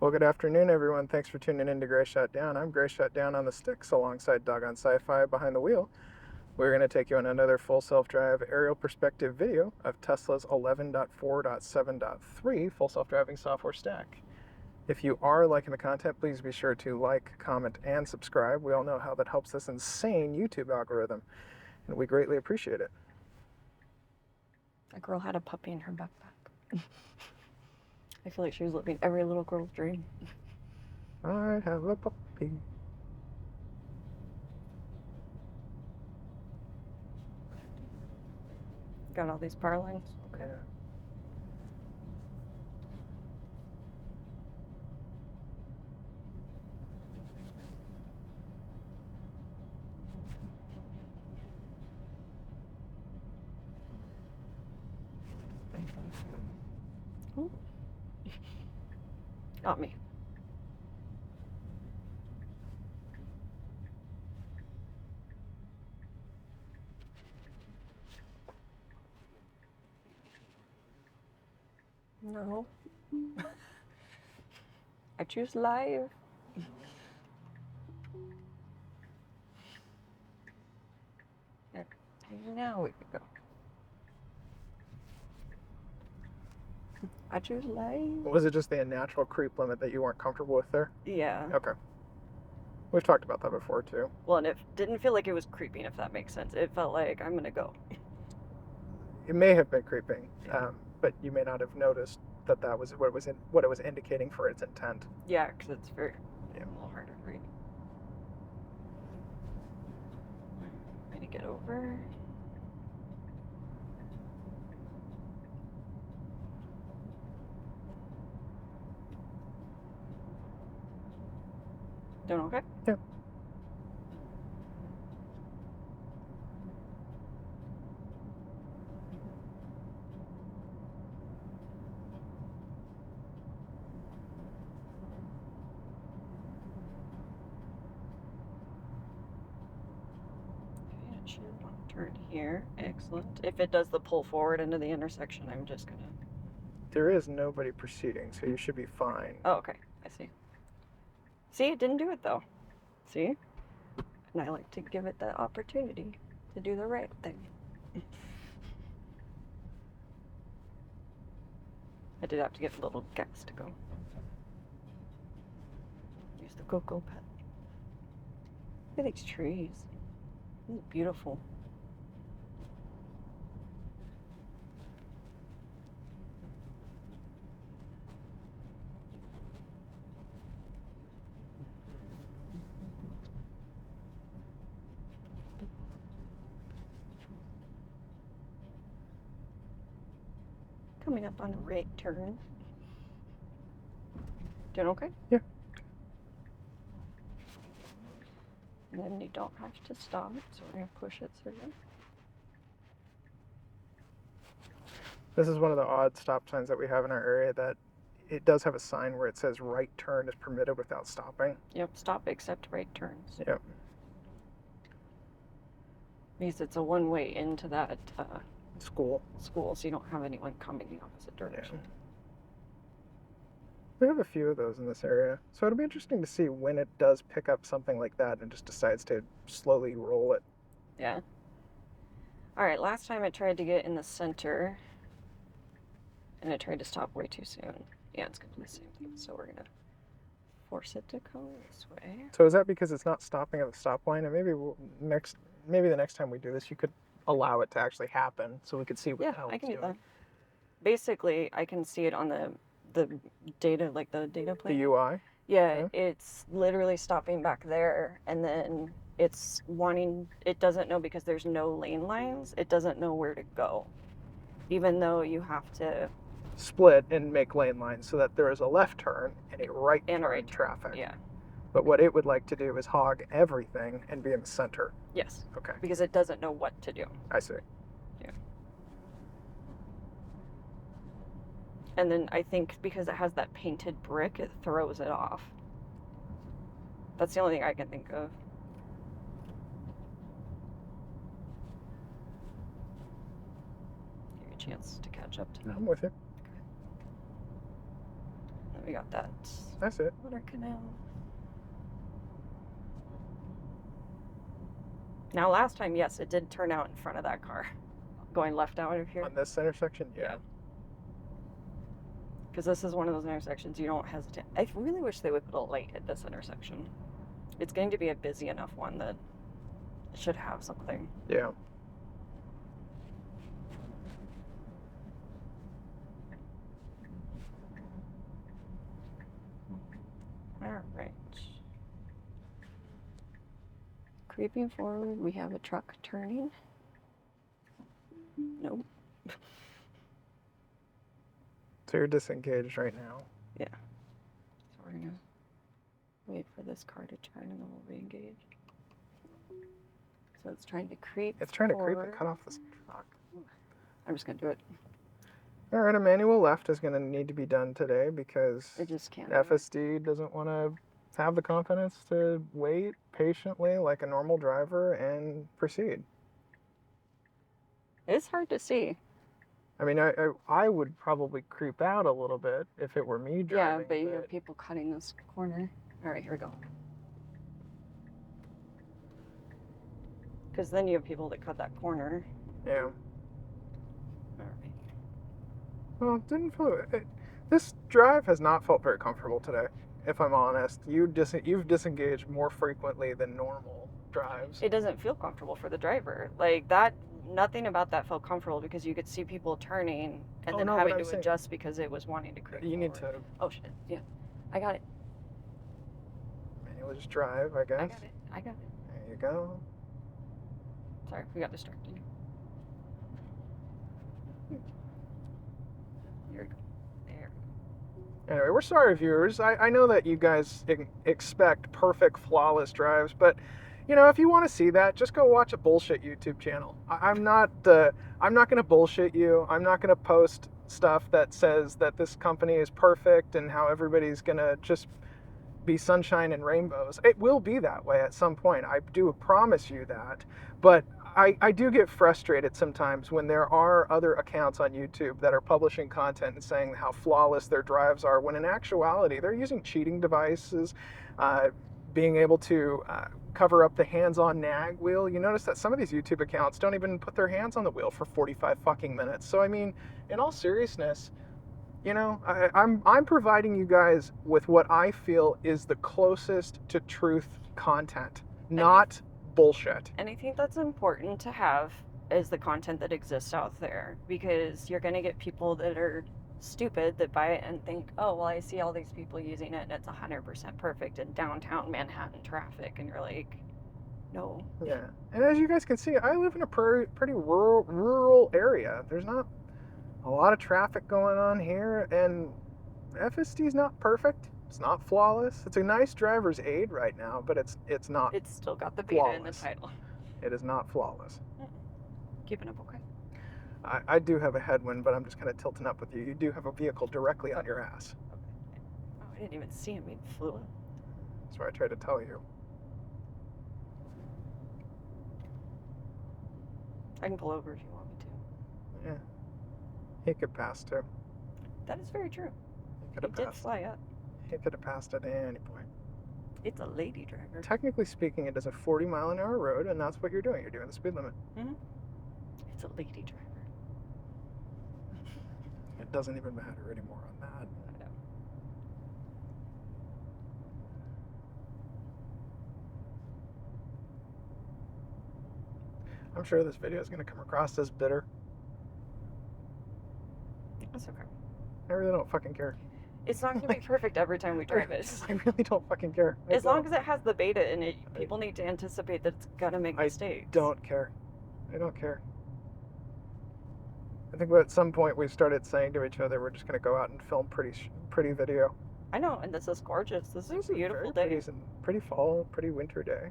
Well, good afternoon, everyone. Thanks for tuning in to Gray Shot Down. I'm Gray Shot Down on the sticks alongside Doggone Sci-Fi behind the wheel. We're going to take you on another full self-drive aerial perspective video of Tesla's 11.4.7.3 full self-driving software stack. If you are liking the content, please be sure to like, comment, and subscribe. We all know how that helps this insane YouTube algorithm, and we greatly appreciate it. A girl had a puppy in her backpack. I feel like she was living every little girl's dream. I have a puppy. Got all these power lines. Okay. Yeah. Ooh. Got me. No. I choose live. There. Now we can go. I choose live. Was it just the unnatural creep limit that you weren't comfortable with there? Yeah. Okay. We've talked about that before, too. Well, and it didn't feel like it was creeping, if that makes sense. It felt like I'm gonna go. It may have been creeping, but you may not have noticed that was what it was indicating for its intent. Yeah, because it's very Yeah. a little harder to read. Way to get over. Doing okay? Yeah. Okay, it should turn here. Excellent. If it does the pull forward into the intersection, I'm just gonna... There is nobody proceeding, so you should be fine. Oh, okay. I see. See, it didn't do it though. See? And I like to give it the opportunity to do the right thing. I did have to get a little gas to go. Use the cocoa pet. Look at these trees. This is beautiful. Coming up on a right turn. Doing okay? Yeah. And then you don't have to stop, so we're going to push it through. This is one of the odd stop signs that we have in our area that it does have a sign where it says right turn is permitted without stopping. Yep, stop except right turns. Yep. Because it's a one-way into that School, so you don't have anyone coming the opposite direction. Yeah. We have a few of those in this area, so it'll be interesting to see when it does pick up something like that and just decides to slowly roll it. Yeah. All right, last time I tried to get in the center, and I tried to stop way too soon. Yeah, it's completely the same thing, so we're gonna force it to come this way. So is that because it's not stopping at the stop line? And maybe the next time we do this, you could allow it to actually happen, so we could see what the hell I it's can do doing. that. Basically, I can see it on the data, like the data plane. The UI. Yeah, it's literally stopping back there, and then it's wanting, it doesn't know because there's no lane lines, it doesn't know where to go. Even though you have to split and make lane lines so that there is a left turn and a right turn in traffic. Yeah. But what it would like to do is hog everything and be in the center. Yes. Okay. Because it doesn't know what to do. I see. Yeah. And then I think because it has that painted brick, it throws it off. That's the only thing I can think of. Give you a chance to catch up to me. I'm with you. we got that. That's it. Water canal. Now, last time, yes, it did turn out in front of that car. Going left out of here. On this intersection, yeah. Because this is one of those intersections you don't hesitate. I really wish they would put a light at this intersection. It's going to be a busy enough one that it should have something. Yeah. All right. Creeping forward, we have a truck turning. Nope. So you're disengaged right now. Yeah. So we're gonna wait for this car to turn and then we'll re-engage. So it's trying to creep. It's trying to creep forward. and cut off this truck. I'm just gonna do it. All right, a manual left is going to need to be done today because I just can't. FSD doesn't want to have the confidence to wait patiently like a normal driver and proceed. It's hard to see. I mean, I would probably creep out a little bit if it were me driving. Yeah, but you have people cutting this corner. All right, here we go. Because then you have people that cut that corner. Yeah. All right. Well, it didn't feel. This drive has not felt very comfortable today, if I'm honest. You've disengaged more frequently than normal drives. It doesn't feel comfortable for the driver. Like that, nothing about that felt comfortable because you could see people turning and then having to adjust because it was wanting to creep You need forward. to Oh shit! Yeah, I got it. manually just drive, I guess. I got it. There you go. Sorry, we got distracted. Here we go. There. Anyway, we're sorry, viewers. I know that you guys expect perfect, flawless drives, but you know, if you want to see that, just go watch a bullshit YouTube channel. I'm not going to bullshit you. I'm not going to post stuff that says that this company is perfect and how everybody's going to just be sunshine and rainbows. It will be that way at some point. I do promise you that. But I do get frustrated sometimes when there are other accounts on YouTube that are publishing content and saying how flawless their drives are, when in actuality they're using cheating devices, being able to cover up the hands-on nag wheel. You notice that some of these YouTube accounts don't even put their hands on the wheel for 45 fucking minutes. So I mean, in all seriousness, you know, I'm providing you guys with what I feel is the closest to truth content, not bullshit. And I think that's important to have is the content that exists out there, because you're going to get people that are stupid that buy it and think, oh, well, I see all these people using it and it's 100% perfect in downtown Manhattan traffic. And you're like, no. Yeah. And as you guys can see, I live in a pretty rural area. There's not a lot of traffic going on here, and FSD is not perfect. It's not flawless. It's a nice driver's aid right now, but it's not. It's still got the beta flawless. in the title. It is not flawless. Keeping up okay. I do have a headwind, but I'm just kind of tilting up with you. You do have a vehicle directly on your ass. Oh, I didn't even see him. He flew up. That's what I tried to tell you. I can pull over if you want me to. Yeah. He could pass too. That is very true. He could He have did passed. fly up. He could have passed at any point. It's a lady driver. Technically speaking, it is a 40-mile-an-hour road, and that's what you're doing. You're doing the speed limit. Mm-hmm. It's a lady driver. It doesn't even matter anymore on that. I know. I'm sure this video is going to come across as bitter. That's okay. I really don't fucking care. It's not going to be perfect every time we drive it. I really don't fucking care. As long as it has the beta in it, people need to anticipate that it's going to make mistakes. I don't care. I don't care. I think at some point we started saying to each other, we're just going to go out and film pretty video. I know, and this is gorgeous. This is a beautiful day. Pretty fall, pretty winter day.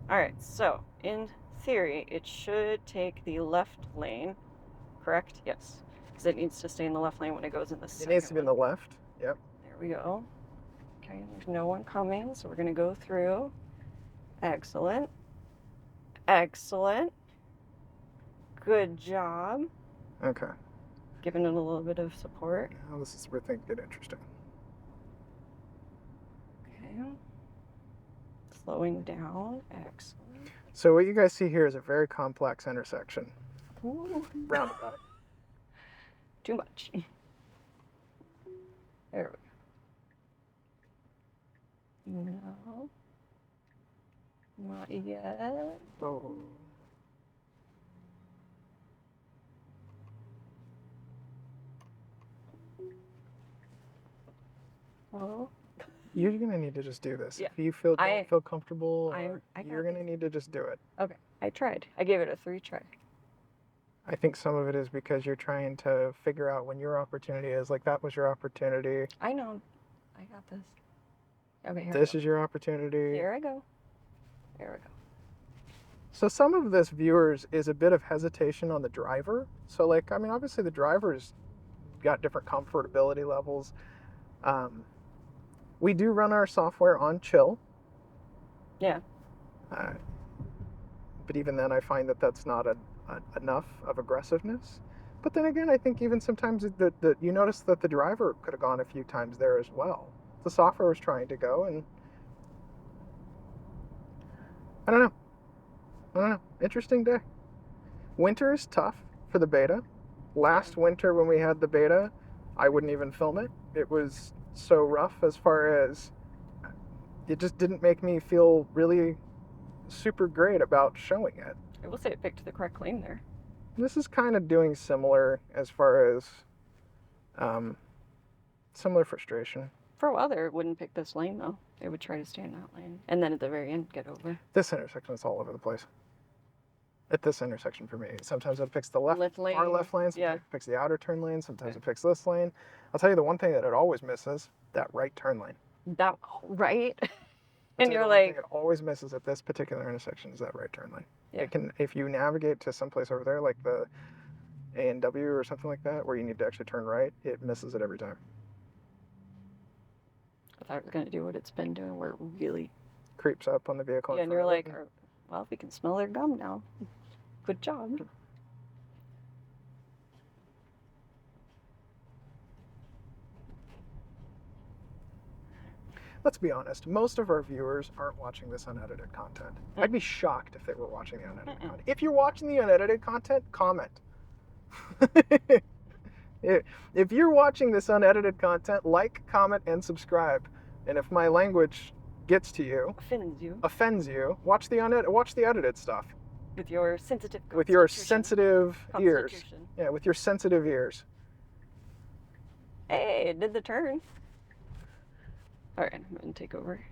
All right, so in theory, it should take the left lane, correct? Yes, because it needs to stay in the left lane when it goes in the second. It needs to be in the left. Yep. There we go. Okay, there's no one coming, so we're going to go through. Excellent. Excellent. Good job. Okay. Giving it a little bit of support. Now this is where things get interesting. Slowing down. Excellent. So what you guys see here is a very complex intersection. Ooh. Roundabout. Too much. There we go. No. Not yet. Oh. Oh. You're gonna need to just do this. Yeah. If you don't feel comfortable, you're gonna this. need to just do it. Okay. I tried. I gave it a 3 try. I think some of it is because you're trying to figure out when your opportunity is. Like, that was your opportunity. I know. I got this. Okay, here This is your opportunity. Here I go. There we go. So some of this, viewers, is a bit of hesitation on the driver. So, like, I mean, obviously the driver's got different comfortability levels. We do run our software on chill. Yeah. But even then, I find that that's not enough of aggressiveness. But then again, I think even sometimes you notice that the driver could have gone a few times there as well. The software was trying to go, and I don't know. Interesting day. Winter is tough for the beta. Last winter when we had the beta, I wouldn't even film it. It was so rough as far as it just didn't make me feel really super great about showing it. I will say it picked the correct lane there. This is kind of doing similar as far as similar frustration. For a while there, it wouldn't pick this lane though. It would try to stay in that lane, and then at the very end, get over. This intersection is all over the place. At this intersection for me, sometimes it picks the left lane. far left lane, sometimes it picks the outer turn lane, sometimes it picks this lane. I'll tell you the one thing that it always misses: that right turn lane. That right? And you're like, it always misses at this particular intersection is that right turn lane. Yeah. It can, if you navigate to someplace over there like the A&W or something like that, where you need to actually turn right, it misses it every time. I thought it was gonna do what it's been doing, where it really Creeps up on the vehicle. Yeah, and you're like, well, we can smell their gum now. Good job. Let's be honest, most of our viewers aren't watching this unedited content. I'd be shocked if they were watching the unedited content. If you're watching the unedited content, comment. If you're watching this unedited content, like, comment, and subscribe. And if my language gets to you, offends you, watch the edited stuff. With your sensitive ears. Yeah, with your sensitive ears. Hey, it did the turn. All right, I'm going to take over.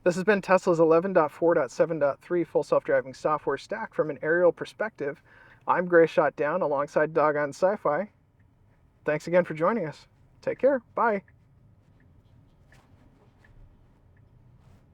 This has been Tesla's 11.4.7.3 full self-driving software stack from an aerial perspective. I'm Gray Shot Down alongside Doggone Sci-Fi. Thanks again for joining us. Take care. Bye.